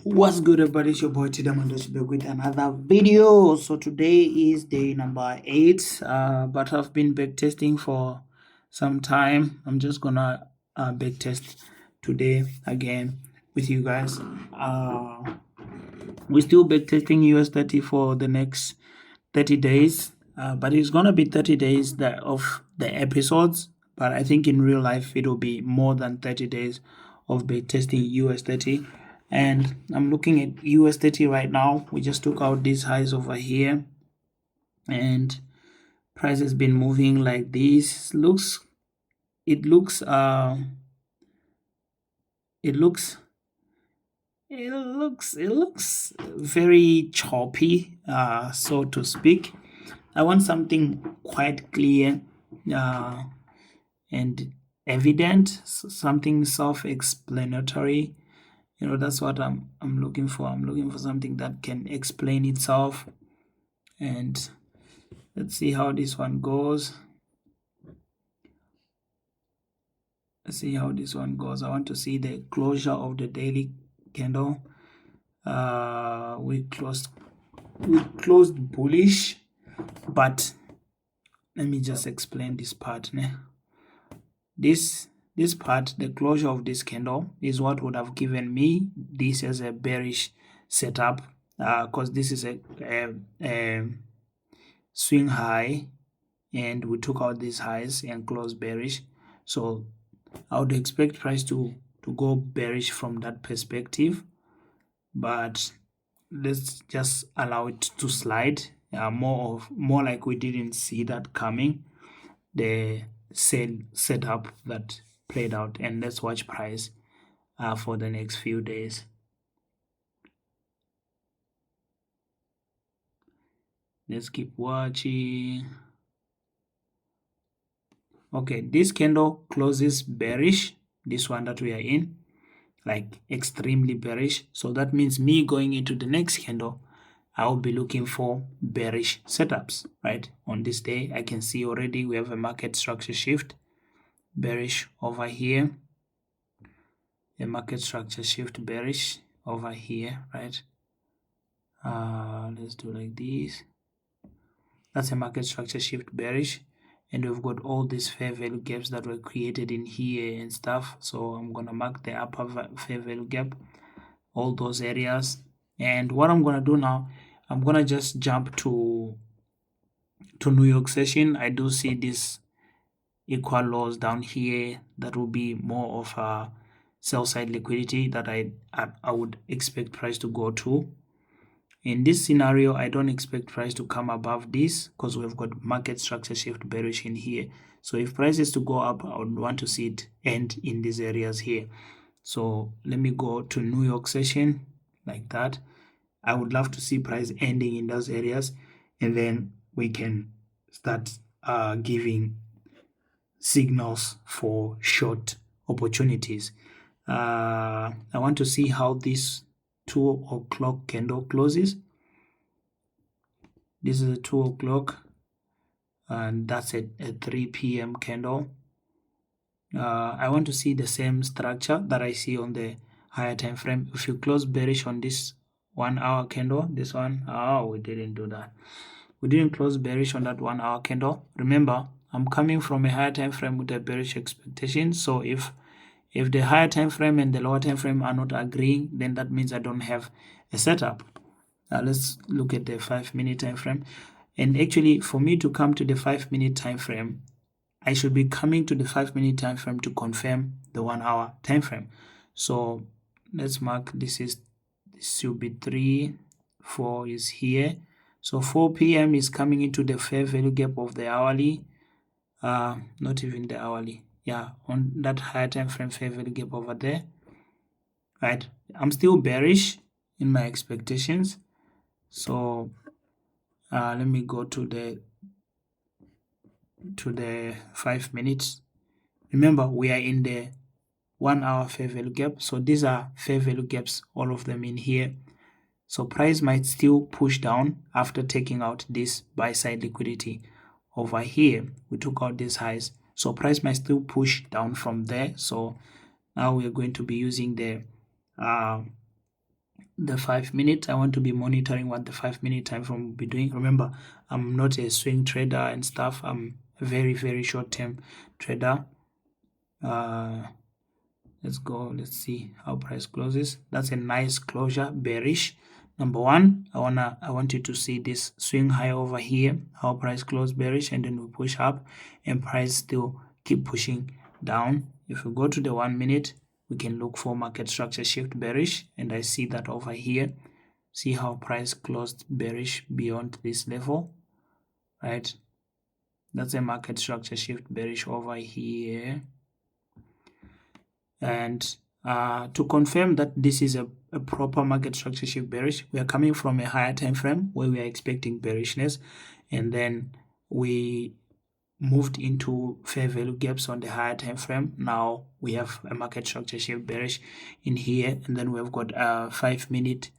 What's good, everybody? It's your boy Tidam back with another video. So today is day number 8, but I've been backtesting for some time. I'm just gonna backtest today again with you guys. We're still backtesting US30 for the next 30 days, but it's gonna be 30 days of the episodes. But I think in real life it will be more than 30 days of backtesting US30. And I'm looking at US30 right now. We just took out these highs over here, and price has been moving like this. It looks very choppy, so to speak. I want something quite clear and evident, something self-explanatory. That's what I'm looking for. I'm looking for something that can explain itself. And let's see how this one goes. I want to see the closure of the daily candle. We closed bullish, but let me just explain this part. This part, the closure of this candle, is what would have given me this as a bearish setup, because this is a swing high, and we took out these highs and closed bearish. So I would expect price to go bearish from that perspective, but let's just allow it to slide. More like we didn't see that coming, the sale setup that played out. And let's watch price for the next few days. Let's keep watching. Okay, this candle closes bearish, this one that we are in, like extremely bearish. So that means me going into the next candle, I will be looking for bearish setups, right? On this day, I can see already we have a market structure shift, bearish over here, a market structure shift bearish over here, right? Let's do like this. That's a market structure shift bearish, and we've got all these fair value gaps that were created in here and stuff. So I'm gonna mark the upper fair value gap, all those areas. And what I'm gonna do now, I'm gonna just jump to New York session. I do see this equal lows down here. That will be more of a sell side liquidity that I would expect price to go to. In this scenario, I don't expect price to come above this because we've got market structure shift bearish in here. So if price is to go up, I would want to see it end in these areas here. So let me go to New York session like that. I would love to see price ending in those areas, and then we can start giving signals for short opportunities. I want to see how this 2 o'clock candle closes. This is a 2 o'clock, and that's a 3 p.m. candle. I want to see the same structure that I see on the higher time frame. If you close bearish on this 1 hour candle, this one, we didn't do that. We didn't close bearish on that 1 hour candle. Remember, I'm coming from a higher time frame with a bearish expectation. So if the higher time frame and the lower time frame are not agreeing, then that means I don't have a setup. Now let's look at the 5-minute time frame. And actually, for me to come to the 5-minute time frame, I should be coming to the 5-minute time frame to confirm the 1 hour time frame. So let's mark this should be 3, 4 is here. So 4 p.m. is coming into the fair value gap of the hourly, not even the hourly. Yeah, on that higher time frame fair value gap over there, right? I'm still bearish in my expectations. So let me go to the 5 minutes. Remember, we are in the 1 hour fair value gap. So these are fair value gaps, all of them in here. So price might still push down after taking out this buy side liquidity over here. We took out these highs. So price might still push down from there. So now we are going to be using the the 5 minute. I want to be monitoring what the 5 minute time frame will be doing. Remember, I'm not a swing trader and stuff. I'm a very, very short term trader. Let's go. Let's see how price closes. That's a nice closure, bearish. Number one, I want you to see this swing high over here, how price close bearish, and then we push up and price still keep pushing down. If we go to the 1 minute, we can look for market structure shift bearish, and I see that over here. See how price closed bearish beyond this level, right? That's a market structure shift bearish over here. And to confirm that this is a proper market structure shift bearish, we are coming from a higher time frame where we are expecting bearishness, and then we moved into fair value gaps on the higher time frame. Now we have a market structure shift bearish in here, and then we've got a 5 minute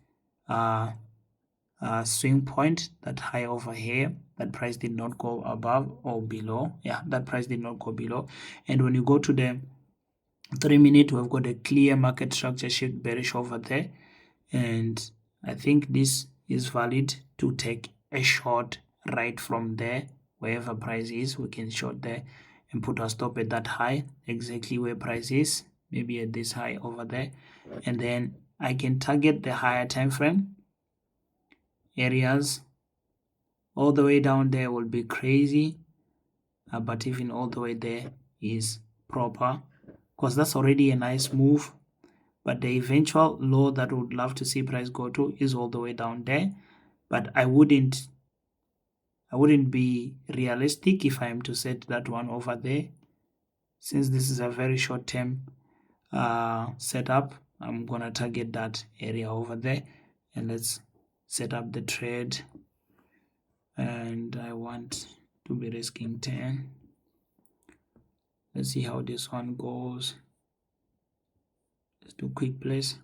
swing point, that high over here. That price did not go above or below. Yeah, that price did not go below. And when you go to the 3 minute, we've got a clear market structure shift bearish over there, and I think this is valid to take a short right from there. Wherever price is, we can short there and put our stop at that high, exactly where price is, maybe at this high over there, and then I can target the higher time frame areas. All the way down there will be crazy, but even all the way there is proper, because that's already a nice move. But the eventual low that we would love to see price go to is all the way down there. But I wouldn't be realistic if I am to set that one over there. Since this is a very short term setup, I'm gonna target that area over there, and let's set up the trade. And I want to be risking 10. Let's see how this one goes. Let's do quick place,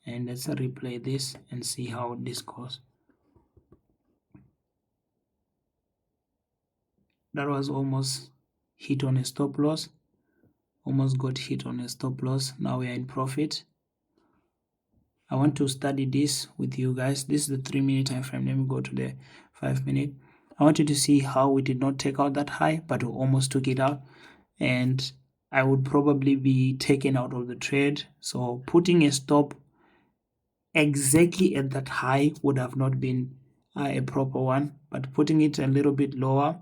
and let's replay this and see how this goes. That was almost hit on a stop loss, almost got hit on a stop loss. Now we are in profit. I want to study this with you guys. This is the 3 minute time frame. Let me go to the 5 minute. I want you to see how we did not take out that high, but we almost took it out, and I would probably be taken out of the trade. So putting a stop exactly at that high would have not been a proper one, but putting it a little bit lower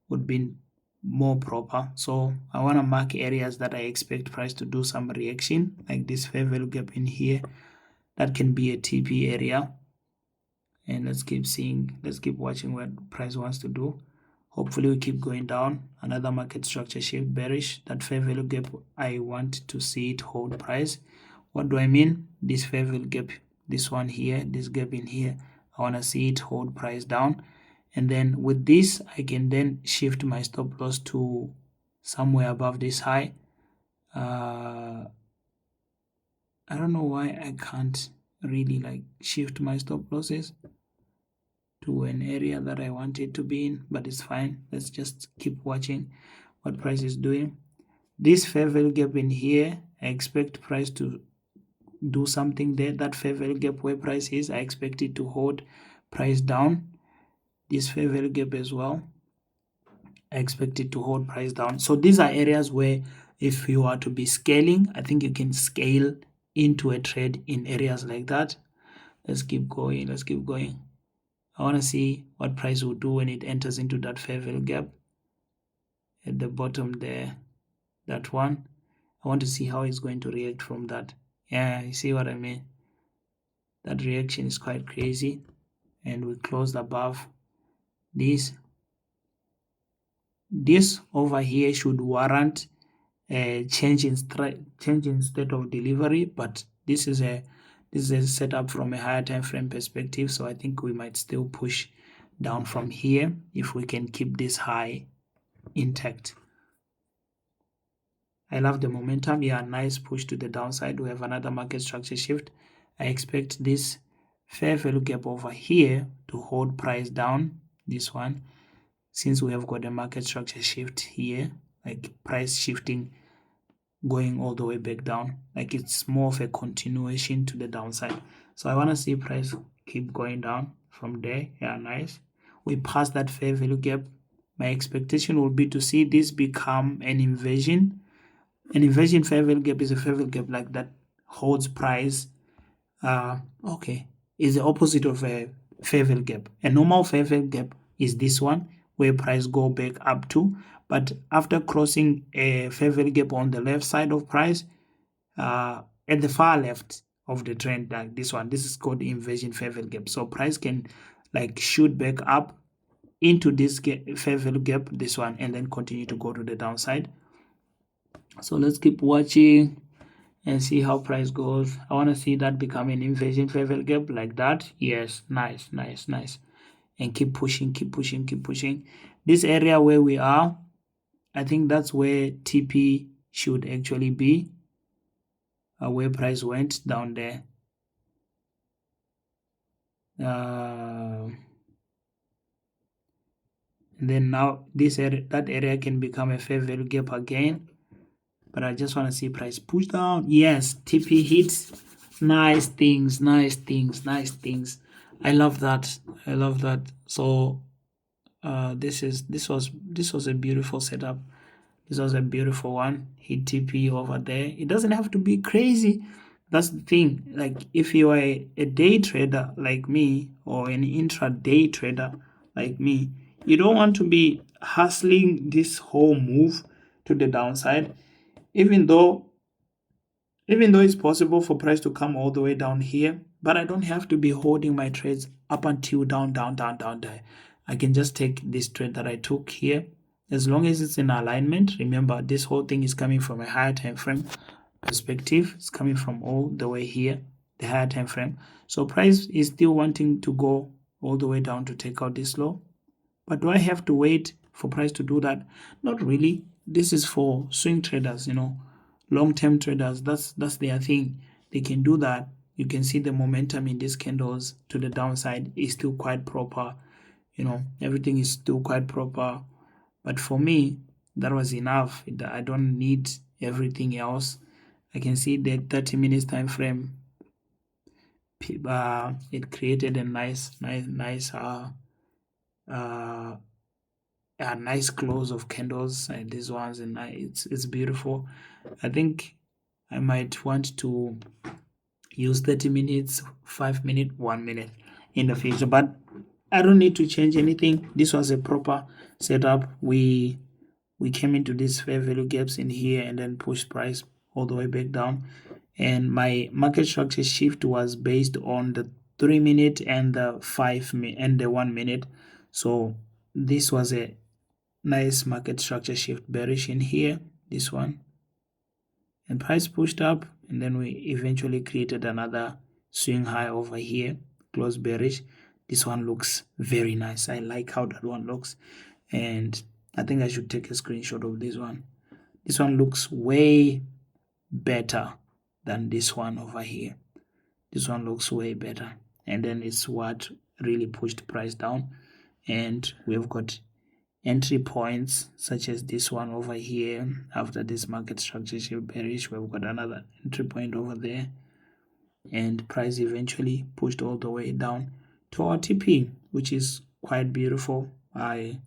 would be more proper. So I want to mark areas that I expect price to do some reaction, like this fair value gap in here. That can be a TP area, and let's keep watching what price wants to do. Hopefully we keep going down. Another market structure shift bearish. That fair value gap, I want to see it hold price. What do I mean? This fair value gap, this one here, this gap in here, I want to see it hold price down. And then with this, I can then shift my stop loss to somewhere above this high. I don't know why I can't really shift my stop losses to an area that I want it to be in, but it's fine. Let's just keep watching what price is doing. This fair value gap in here, I expect price to do something there. That fair value gap where price is, I expect it to hold price down. This fair value gap as well, I expect it to hold price down. So these are areas where if you are to be scaling, I think you can scale into a trade in areas like that. Let's keep going. I want to see what price will do when it enters into that fair value gap at the bottom there, that one. I want to see how it's going to react from that. Yeah, you see what I mean? That reaction is quite crazy, and we closed above this. This over here should warrant a change in state of delivery, but this is a setup from a higher time frame perspective, so I think we might still push down from here if we can keep this high intact. I love the momentum. Yeah, nice push to the downside. We have another market structure shift. I expect this fair value gap over here to hold price down, this one, since we have got a market structure shift here, like price shifting going all the way back down. Like it's more of a continuation to the downside. So I want to see price keep going down from there. Yeah, nice. We passed that fair value gap. My expectation will be to see this become an inversion. An inversion fair value gap is a fair value gap like that holds price. Okay, is the opposite of a fair value gap. A normal fair value gap is this one where price go back up to, but after crossing a fair value gap on the left side of price, at the far left of the trend, like this one, this is called inversion fair value gap. So price can like shoot back up into this fair value gap, this one, and then continue to go to the downside. So let's keep watching and see how price goes. I want to see that become an inversion fair value gap like that. Yes, nice. And keep pushing. This area where we are, I think that's where TP should actually be, where price went down there. And then now this area, that area can become a fair value gap again. But I just want to see price push down. Yes, TP hits. Nice things. I love that. So this was a beautiful setup. This was a beautiful one. Hit TP over there. It doesn't have to be crazy. That's the thing. Like if you are a day trader like me or an intraday trader like me, you don't want to be hustling this whole move to the downside. Even though it's possible for price to come all the way down here, but I don't have to be holding my trades up until down. I can just take this trade that I took here. As long as it's in alignment, remember this whole thing is coming from a higher time frame perspective. It's coming from all the way here, the higher time frame. So price is still wanting to go all the way down to take out this low. But do I have to wait for price to do that? Not really. This is for swing traders, long-term traders. That's their thing. They can do that. You can see the momentum in these candles to the downside is still quite proper. Everything is still quite proper. But for me, that was enough. I don't need everything else. I can see the 30 minutes time frame. It created a nice close of candles, and these ones, and it's beautiful. I think I might want to use 30 minutes, 5 minutes, 1 minute in the future, but I don't need to change anything. This was a proper setup. We came into these fair value gaps in here and then pushed price all the way back down, and my market structure shift was based on the 3 minute and the 5 minute and the 1 minute. So this was a nice market structure shift, bearish in here, this one, and price pushed up, and then we eventually created another swing high over here, close bearish. This one looks very nice. I like how that one looks, and I think I should take a screenshot of this one. This one looks way better than this one over here. This one looks way better, and then it's what really pushed price down. And we've got entry points such as this one over here. After this market structure shift bearish, we've got another entry point over there, and price eventually pushed all the way down to our TP, which is quite beautiful. I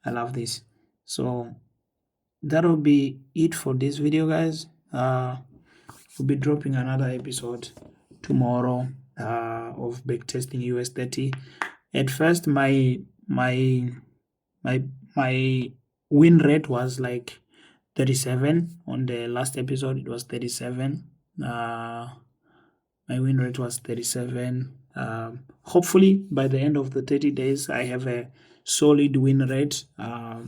love this. So that'll be it for this video, guys. We'll be dropping another episode tomorrow of backtesting US30. At first, my win rate was like 37. On the last episode, it was 37. My win rate was 37. Hopefully, by the end of the 30 days, I have a solid win rate. A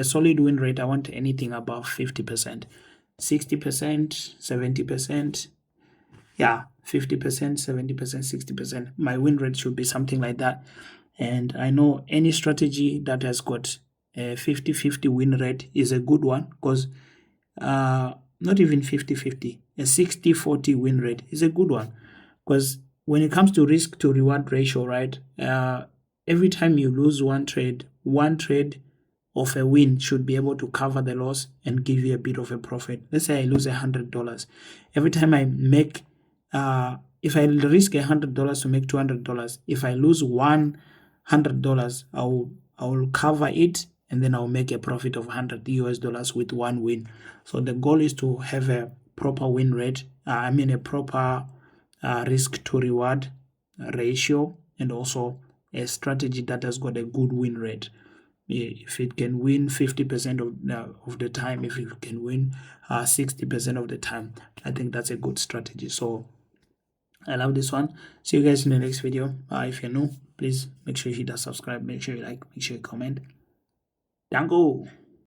solid win rate, I want anything above 50%. 60%, 70%. Yeah, 50%, 70%, 60%. My win rate should be something like that. And I know any strategy that has got a 50-50 win rate is a good one, because not even 50-50, a 60-40 win rate is a good one, because when it comes to risk to reward ratio, right, every time you lose one trade of a win should be able to cover the loss and give you a bit of a profit. Let's say I lose $100. Every time I make, if I risk $100 to make $200, if I lose $100, I will cover it, and then I'll make a profit of $100 with one win. So the goal is to have a proper win rate. A proper risk to reward ratio, and also a strategy that has got a good win rate. If it can win 50% of the time, if it can win 60% of the time, I think that's a good strategy. So I love this one. See you guys in the next video. If you're new, please make sure you hit that subscribe, make sure you like, make sure you comment. Dango!